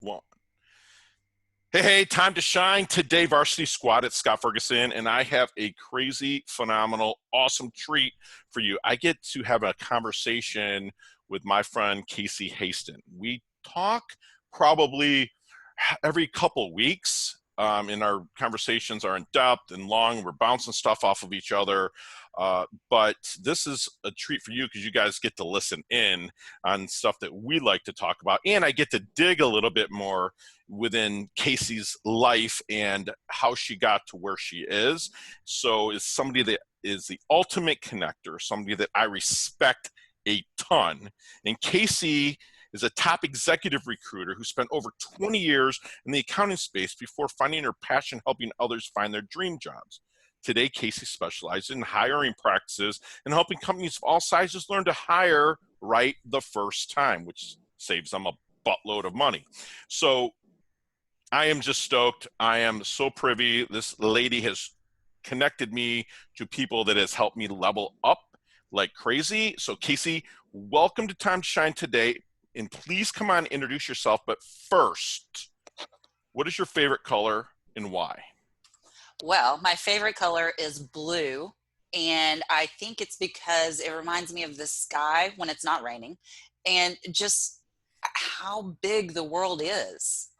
One. Hey, time to shine. Today, Varsity Squad at Scott Ferguson, and I have a crazy, phenomenal, awesome treat for you. I get to have a conversation with my friend Casey Hasten. We talk probably every couple weeks, and our conversations are in depth and long. We're bouncing stuff off of each other. But this is a treat for you because you guys get to listen in on stuff that we like to talk about. And I get to dig a little bit more within Casey's life and how she got to where she is. So is somebody that is the ultimate connector, somebody that I respect a ton. And Casey is a top executive recruiter who spent over 20 years in the accounting space before finding her passion helping others find their dream jobs. Today, Casey specializes in hiring practices and helping companies of all sizes learn to hire right the first time, which saves them a buttload of money. So I am just stoked. I am so privy. This lady has connected me to people that has helped me level up like crazy. So Casey, welcome to Time to Shine today. And please come on, introduce yourself. But first, what is your favorite color and why? Well, my favorite color is blue. And I think it's because it reminds me of the sky when it's not raining and just how big the world is.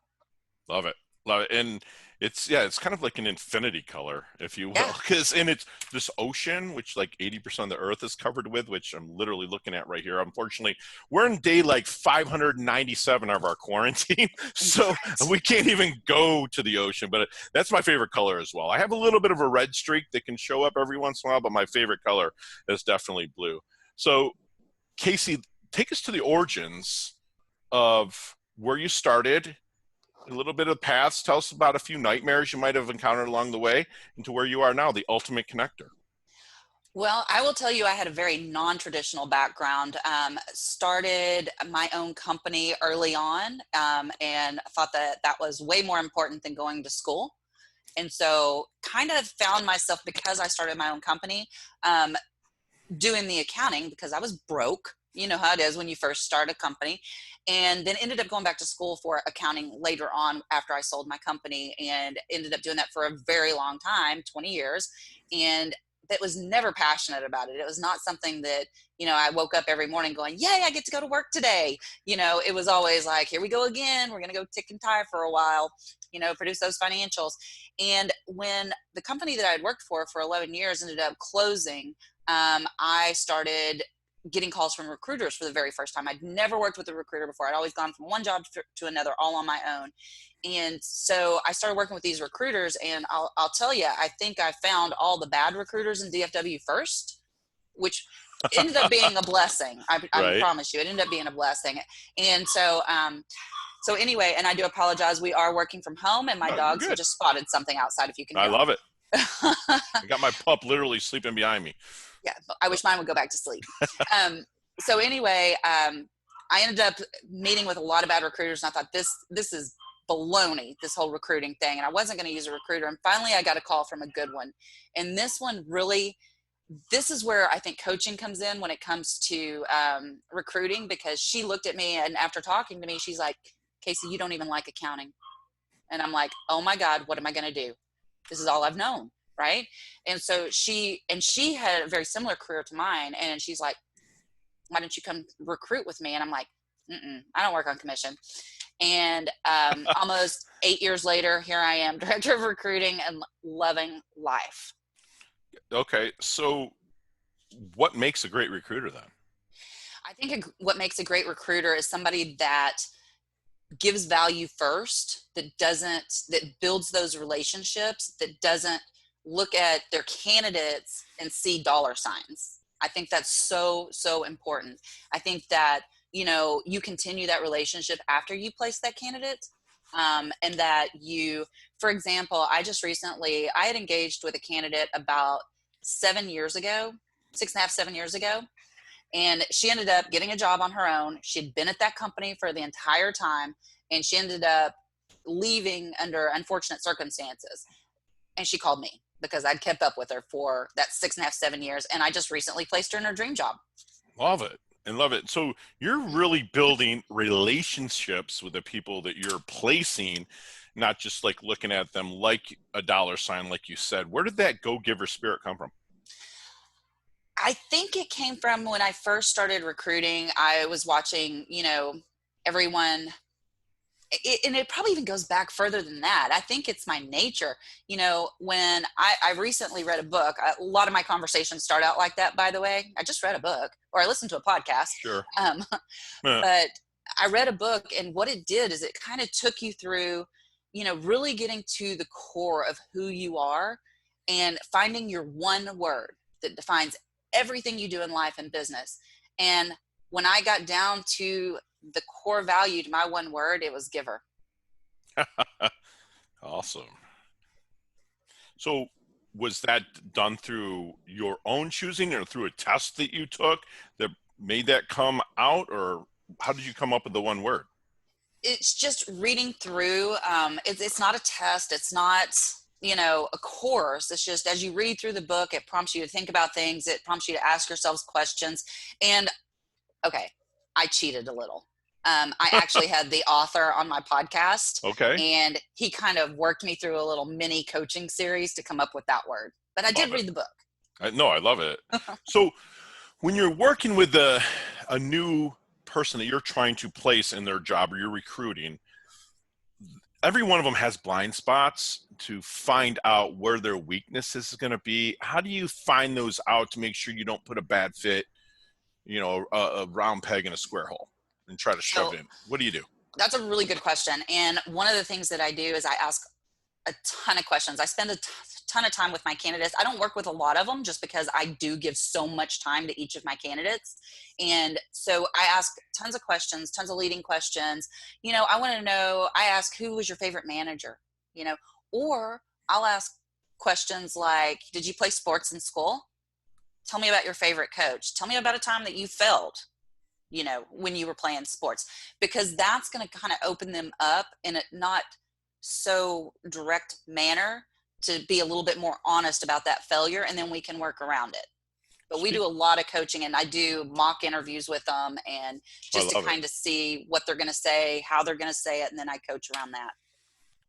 Love it. Love it. And it's kind of like an infinity color, if you will. Yeah. Because and it's this ocean, which like 80% of the earth is covered with, which I'm literally looking at right here. Unfortunately, we're in day like 597 of our quarantine. So Right. we can't even go to the ocean. But that's my favorite color as well. I have a little bit of a red streak that can show up every once in a while, but my favorite color is definitely blue. So Casey, take us to the origins of where you started, a little bit of paths. Tell us about a few nightmares you might have encountered along the way into where you are now, the ultimate connector. Well, I will tell you, I had a very non-traditional background. Started my own company early on, and thought that that was way more important than going to school. And so kind of found myself, because I started my own company, um, doing the accounting because I was broke. You know how it is when you first start a company. And then ended up going back to school for accounting later on after I sold my company, and ended up doing that for a very long time, 20 years. And that was never passionate about it. It was not something that, I woke up every morning going, yay, I get to go to work today. It was always like, here we go again. We're going to go tick and tie for a while, produce those financials. And when the company that I had worked for 11 years ended up closing, I started getting calls from recruiters for the very first time. I'd never worked with a recruiter before. I'd always gone from one job to another all on my own. And so I started working with these recruiters, and I'll tell you, I think I found all the bad recruiters in DFW first, which ended up being a blessing. I Right? promise you, it ended up being a blessing. And so anyway, and I do apologize. We are working from home, and my No, you're dogs have good. just spotted something outside, if you can I hear them. love it. I got my pup literally sleeping behind me. Yeah, I wish mine would go back to sleep. So anyway, I ended up meeting with a lot of bad recruiters, and I thought this is baloney, this whole recruiting thing, and I wasn't going to use a recruiter. And finally, I got a call from a good one, and this one really. This is where I think coaching comes in when it comes to recruiting, because she looked at me, and after talking to me, she's like, Casey, you don't even like accounting. And I'm like, oh my God, what am I going to do? This is all I've known. Right. And so she had a very similar career to mine. And she's like, why don't you come recruit with me? And I'm like, I don't work on commission. And almost 8 years later, here I am, director of recruiting and loving life. Okay, so what makes a great recruiter then? I think what makes a great recruiter is somebody that gives value first, that builds those relationships, that doesn't look at their candidates and see dollar signs. I think that's so important. I think that you continue that relationship after you place that candidate, and that for example, I had engaged with a candidate about 7 years ago, 6.5, 7 years ago, and she ended up getting a job on her own. She'd been at that company for the entire time, and she ended up leaving under unfortunate circumstances. And she called me because I'd kept up with her for that 6.5, 7 years. And I just recently placed her in her dream job. Love it. and love it. So you're really building relationships with the people that you're placing, not just like looking at them like a dollar sign, like you said. Where did that go-giver spirit come from? I think it came from when I first started recruiting. I was watching, everyone, and it probably even goes back further than that. I think it's my nature. When I recently read a book, a lot of my conversations start out like that, by the way. I just read a book or I listened to a podcast. Sure. Um, Yeah. but I read a book, and what it did is it kind of took you through, really getting to the core of who you are and finding your one word that defines everything you do in life and business. And when I got down to the core value to my one word, it was giver. Awesome. So was that done through your own choosing or through a test that you took that made that come out, or how did you come up with the one word? It's just reading through. It's not a test. It's not, a course. It's just as you read through the book, it prompts you to think about things. It prompts you to ask yourselves questions. And okay, I cheated a little. I actually had the author on my podcast, Okay. and he kind of worked me through a little mini coaching series to come up with that word. But I did Love it. read the book. No, I love it. So when you're working with a new person that you're trying to place in their job or you're recruiting, every one of them has blind spots to find out where their weakness is going to be. How do you find those out to make sure you don't put a bad fit, a round peg in a square hole and try to shove So it in? What do you do? that's a really good question. And one of the things that I do is I ask a ton of questions. I spend a ton of time with my candidates. I don't work with a lot of them just because I do give so much time to each of my candidates. And so I ask tons of questions, tons of leading questions. I want to know, I ask, who was your favorite manager? Or I'll ask questions like, did you play sports in school? Tell me about your favorite coach. Tell me about a time that you failed, when you were playing sports, because that's going to kind of open them up in a not so direct manner to be a little bit more honest about that failure, and then we can work around it. But we Speak. do a lot of coaching, and I do mock interviews with them, and I just to love it. kind of see what they're going to say, how they're going to say it, and then I coach around that.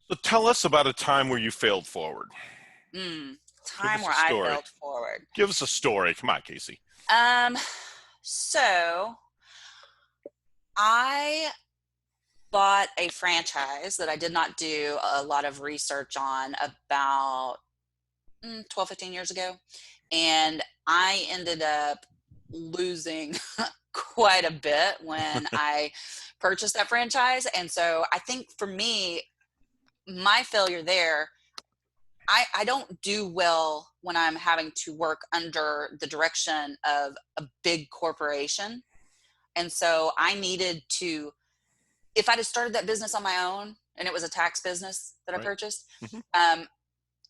So tell us about a time where you failed forward. Give Time us a where I story. failed forward. Give us a story. Come on, Casey. Um, so I bought a franchise that I did not do a lot of research on about 12, 15 years ago. And I ended up losing quite a bit when I purchased that franchise. And so I think for me, my failure there, I don't do well when I'm having to work under the direction of a big corporation. And so I needed to, if I'd have started that business on my own and it was a tax business that I Right. purchased, Mm-hmm.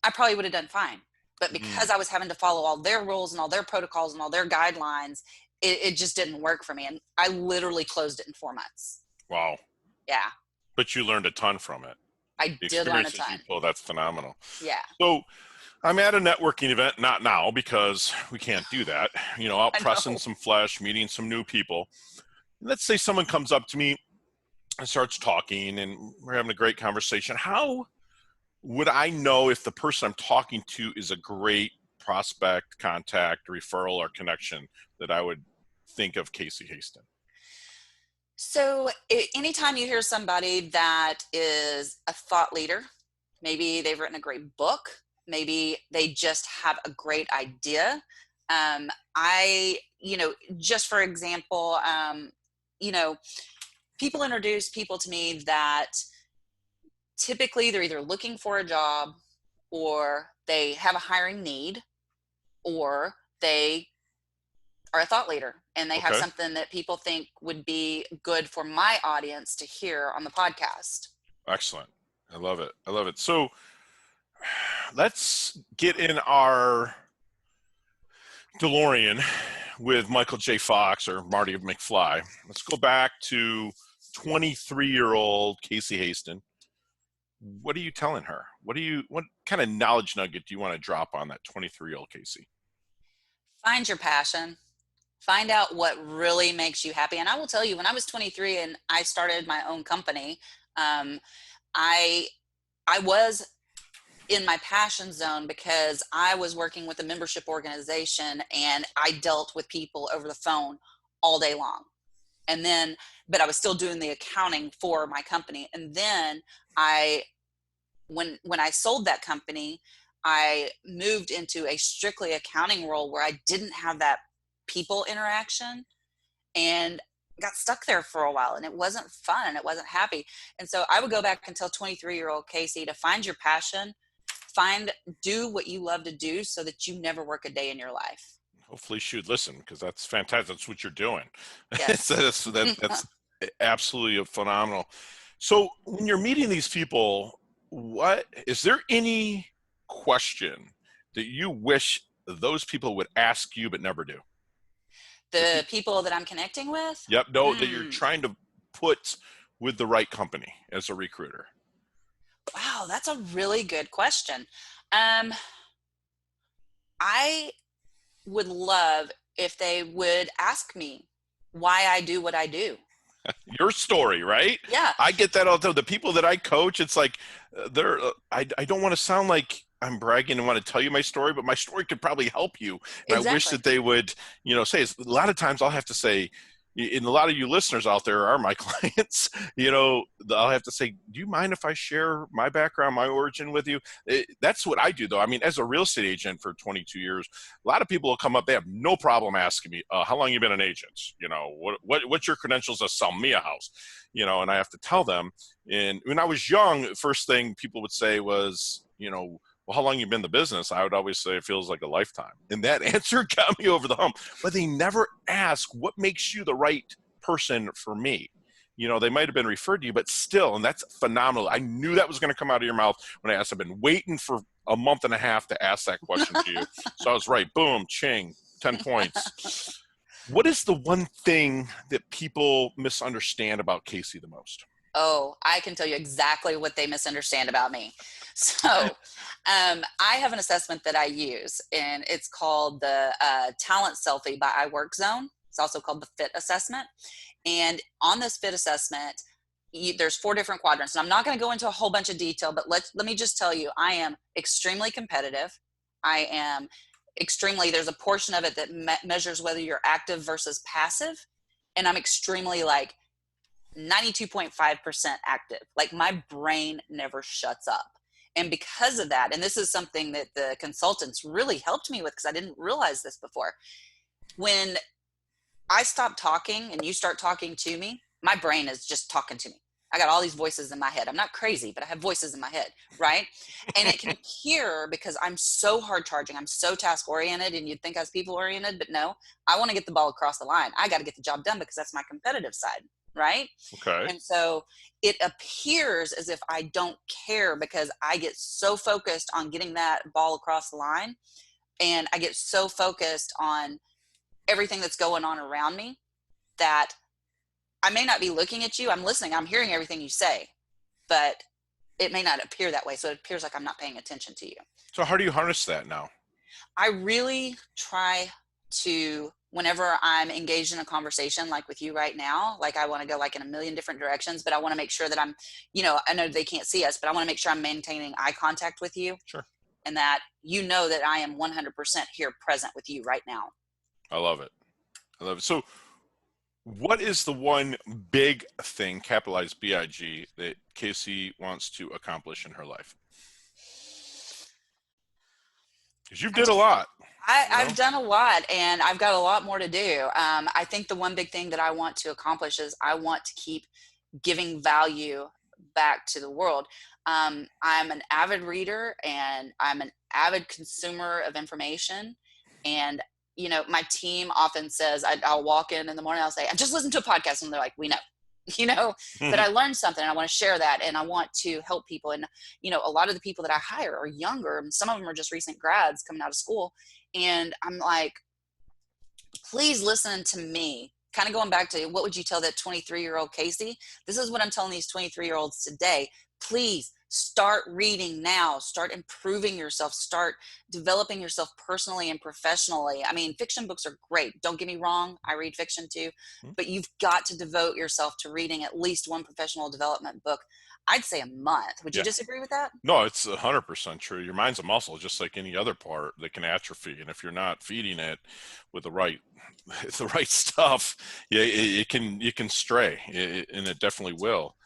I probably would have done fine. But Mm. because I was having to follow all their rules and all their protocols and all their guidelines, it just didn't work for me. And I literally closed it in 4 months. Wow. Yeah, But you learned a ton from it. I The did learn a experiences you ton. pulled, that's phenomenal. Yeah, So I'm at a networking event, not now because we can't do that, out I pressing know. some flesh, meeting some new people. Let's say someone comes up to me and starts talking and we're having a great conversation. How would I know if the person I'm talking to is a great prospect, contact, referral, or connection that I would think of Casey Hasten? So anytime you hear somebody that is a thought leader, maybe they've written a great book, maybe they just have a great idea. Just for example, you know, people introduce people to me that typically they're either looking for a job or they have a hiring need or they are a thought leader and they have Okay. something that people think would be good for my audience to hear on the podcast. Excellent. I love it. I love it. So let's get in our DeLorean with Michael J. Fox or Marty McFly. Let's go back to 23-year-old Casey Hasten. What are you telling her? What kind of knowledge nugget do you want to drop on that 23-year-old Casey? Find your passion. Find out what really makes you happy. And I will tell you, when I was 23 and I started my own company, um, I I was in my passion zone because I was working with a membership organization and I dealt with people over the phone all day long. And then, but I was still doing the accounting for my company. And then I, when I sold that company, I moved into a strictly accounting role where I didn't have that people interaction, and got stuck there for a while, and it wasn't fun. It wasn't happy. And so I would go back and tell 23-year-old Casey to find your passion, do what you love to do so that you never work a day in your life. Hopefully she would listen, because that's fantastic. That's what you're doing. Yes. That's absolutely phenomenal. So when you're meeting these people, what is there any question that you wish those people would ask you but never do? The people that I'm connecting with? Yep, no, that you're trying to put with the right company as a recruiter. Wow, that's a really good question. Um, I would love if they would ask me why I do what I do. Your story, right? Yeah, I get that all the time. The people that I coach, it's like I don't want to sound like I'm bragging and want to tell you my story, but my story could probably help you. And I wish exactly. that they would, say, a lot of times I'll have to say, and a lot of you listeners out there are my clients, I'll have to say, do you mind if I share my background, my origin with you? That's what I do, though. I mean, as a real estate agent for 22 years, a lot of people will come up, they have no problem asking me, how long you been an agent? What's your credentials to sell me a house? And I have to tell them. And when I was young, first thing people would say was, well, how long you been in the business? I would always say it feels like a lifetime. And that answer got me over the hump. But they never ask, what makes you the right person for me? They might have been referred to you, but still, and that's phenomenal. I knew that was going to come out of your mouth when I asked. I've been waiting for a month and a half to ask that question to you. So I was right. Boom, ching, 10 points. What is the one thing that people misunderstand about Casey the most? Oh, I can tell you exactly what they misunderstand about me. So, I have an assessment that I use, and it's called the Talent Selfie by iWorkZone. It's also called the FIT assessment. And on this FIT assessment, there's 4 different quadrants. And I'm not going to go into a whole bunch of detail, but let me just tell you, I am extremely competitive. I am there's a portion of it that measures whether you're active versus passive. And I'm extremely 92.5% active. Like, my brain never shuts up. And because of that, and this is something that the consultants really helped me with because I didn't realize this before. When I stop talking and you start talking to me, my brain is just talking to me. I got all these voices in my head. I'm not crazy, but I have voices in my head, right? And it can appear because I'm so hard charging, I'm so task oriented, and you'd think I was people oriented, but no, I want to get the ball across the line. I got to get the job done because that's my competitive side, right? Okay. And so it appears as if I don't care because I get so focused on getting that ball across the line, and I get so focused on everything that's going on around me that I may not be looking at you. I'm listening. I'm hearing everything you say, but it may not appear that way. So it appears like I'm not paying attention to you. So how do you harness that now? I really try to, whenever I'm engaged in a conversation like with you right now, like I want to go in a million different directions, but I want to make sure that I'm, I know they can't see us, but I want to make sure I'm maintaining eye contact with you. Sure. And that that I am 100% here present with you right now. I love it. So what is the one big thing, capitalized BIG, that Casey wants to accomplish in her life? Because you did a lot. I've done a lot, and I've got a lot more to do. I think the one big thing that I want to accomplish is I want to keep giving value back to the world. I'm an avid reader, and I'm an avid consumer of information. And, my team often says, I'll walk in the morning, I'll say, I just listened to a podcast. And they're like, we know, but I learned something and I want to share that. And I want to help people. And, a lot of the people that I hire are younger, and some of them are just recent grads coming out of school. And I'm like, please listen to me. Kind of going back to what would you tell that 23-year-old Casey? This is what I'm telling these 23-year-olds today. Please Start reading now. Start improving yourself. Start developing yourself personally and professionally. I mean, fiction books are great. Don't get me wrong. I read fiction too, but you've got to devote yourself to reading at least one professional development book. I'd say a month. Would you Yeah. disagree with that? No, it's 100% true. Your mind's a muscle, just like any other part that can atrophy. And if you're not feeding it with the right stuff, yeah, it can stray, and it definitely will.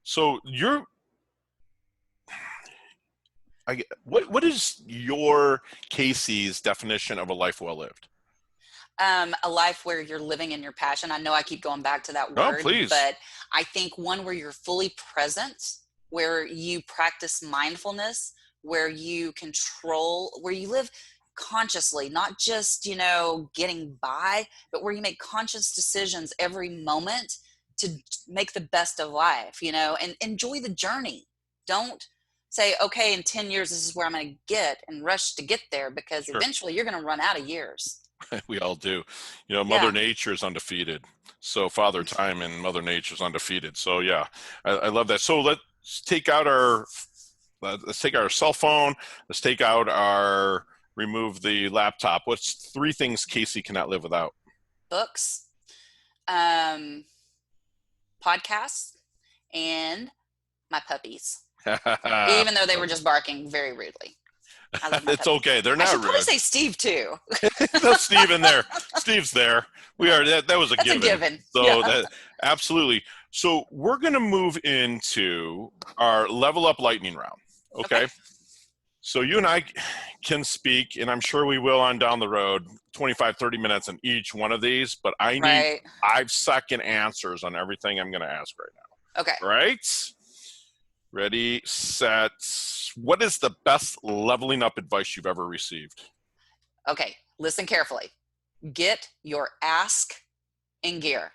So what is your Casey's definition of a life well lived? A life where you're living in your passion. I know I keep going back to that No, word, please. but I think one where you're fully present, where you practice mindfulness, where you control, where you live consciously, not just, getting by, but where you make conscious decisions every moment to make the best of life, and enjoy the journey. Don't say, okay, in 10 years, this is where I'm going to get and rush to get there, because Sure. eventually you're going to run out of years. We all do. Mother Yeah. Nature is undefeated. So Father Time and Mother Nature is undefeated. So yeah, I love that. So let's take out our cell phone. Let's remove the laptop. What's 3 things Casey cannot live without? Books, podcasts, and my puppies. Even though they were just barking very rudely. I love my It's puppies. okay. They're I not should probably rude. say Steve too. That's Steve in there. Steve's there. That was a That's given. a given. So Yeah. that absolutely. So we're gonna move into our level up lightning round. Okay. So you and I can speak, and I'm sure we will on down the road, 25, 30 minutes on each one of these, but I need Right. 5-second answers on everything I'm going to ask right now. Okay. Right? Ready, set. What is the best leveling up advice you've ever received? Okay. Listen carefully. Get your ask in gear.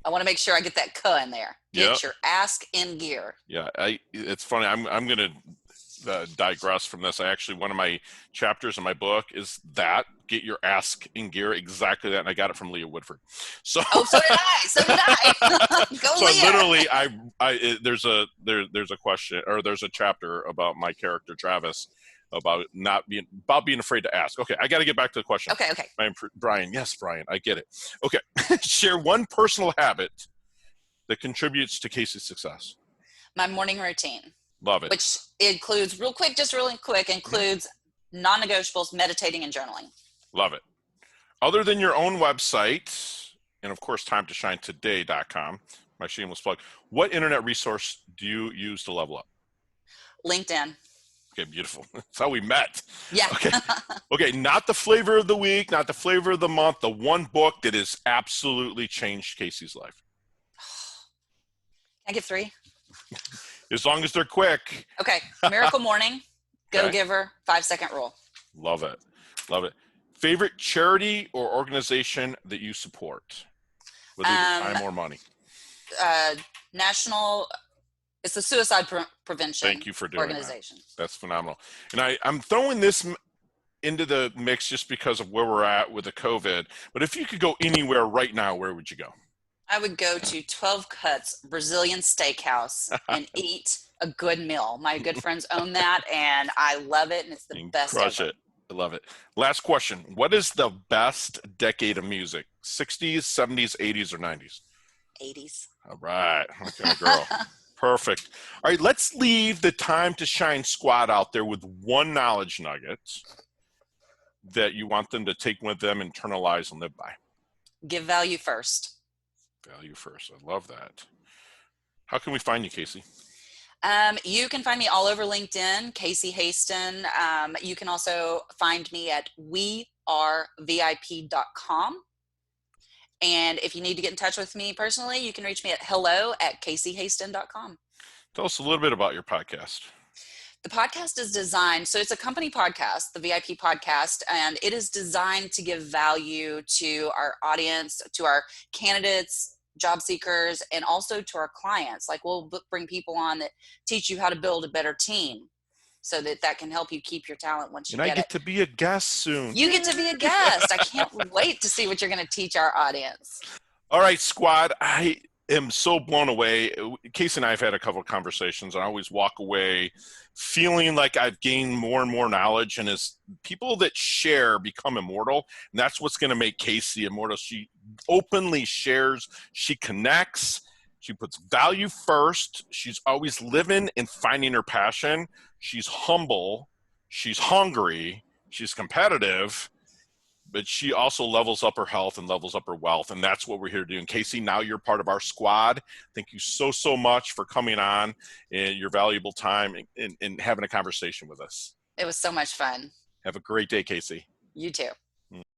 I want to make sure I get that "k" in there. Get your ask in gear. Yeah, it's funny. I'm going to digress from this. One of my chapters in my book is that get your ask in gear, exactly that, and I got it from Leah Woodford. So so did I. Go so Leah. There's a question, or there's a chapter about my character Travis about being afraid to ask. Okay, I got to get back to the question. Okay. Brian, yes, Brian, I get it. Okay, share one personal habit that contributes to Casey's success. My morning routine. Love it. Which includes, really quick, non-negotiables, meditating and journaling. Love it. Other than your own website, and of course, timetoshinetoday.com, my shameless plug, what internet resource do you use to level up? LinkedIn. Okay, beautiful. That's how we met. Yeah. Okay, not the flavor of the week, not the flavor of the month, the one book that has absolutely changed Casey's life. Can I give 3? As long as they're quick. Okay. Miracle Morning, Go Giver, 5-second rule. Love it. Love it. Favorite charity or organization that you support with either time or money? It's the Suicide Prevention Thank you for doing organization. That's phenomenal. And I'm throwing this into the mix just because of where we're at with the COVID. But if you could go anywhere right now, where would you go? I would go to 12 Cuts Brazilian Steakhouse and eat a good meal. My good friends own that, and I love it, and it's the best Crush ever. it. I love it. Last question. What is the best decade of music? 60s, 70s, 80s, or 90s? 80s. All right. Okay, girl. Perfect. All right, let's leave the Time to Shine squad out there with one knowledge nugget that you want them to take with them, internalize, and live by. Give value first. Value first. I love that. How can we find you, Casey? You can find me all over LinkedIn, Casey Hasten. You can also find me at wearevip.com. And if you need to get in touch with me personally, you can reach me at hello@caseyhasten.com. Tell us a little bit about your podcast. The podcast is designed, so it's a company podcast, the VIP podcast, and it is designed to give value to our audience, to our candidates, job seekers, and also to our clients. Like, we'll bring people on that teach you how to build a better team so that can help you keep your talent once you get it. And I get to be a guest soon. You get to be a guest. I can't wait to see what you're going to teach our audience. All right, squad. I am so blown away. Casey and I have had a couple of conversations. I always walk away feeling like I've gained more and more knowledge. And as people that share become immortal, and that's what's going to make Casey immortal. She openly shares, she connects, she puts value first. She's always living and finding her passion. She's humble, she's hungry, she's competitive, but she also levels up her health and levels up her wealth. And that's what we're here to do. And Casey, now you're part of our squad. Thank you so much for coming on and your valuable time and having a conversation with us. It was so much fun. Have a great day, Casey. You too.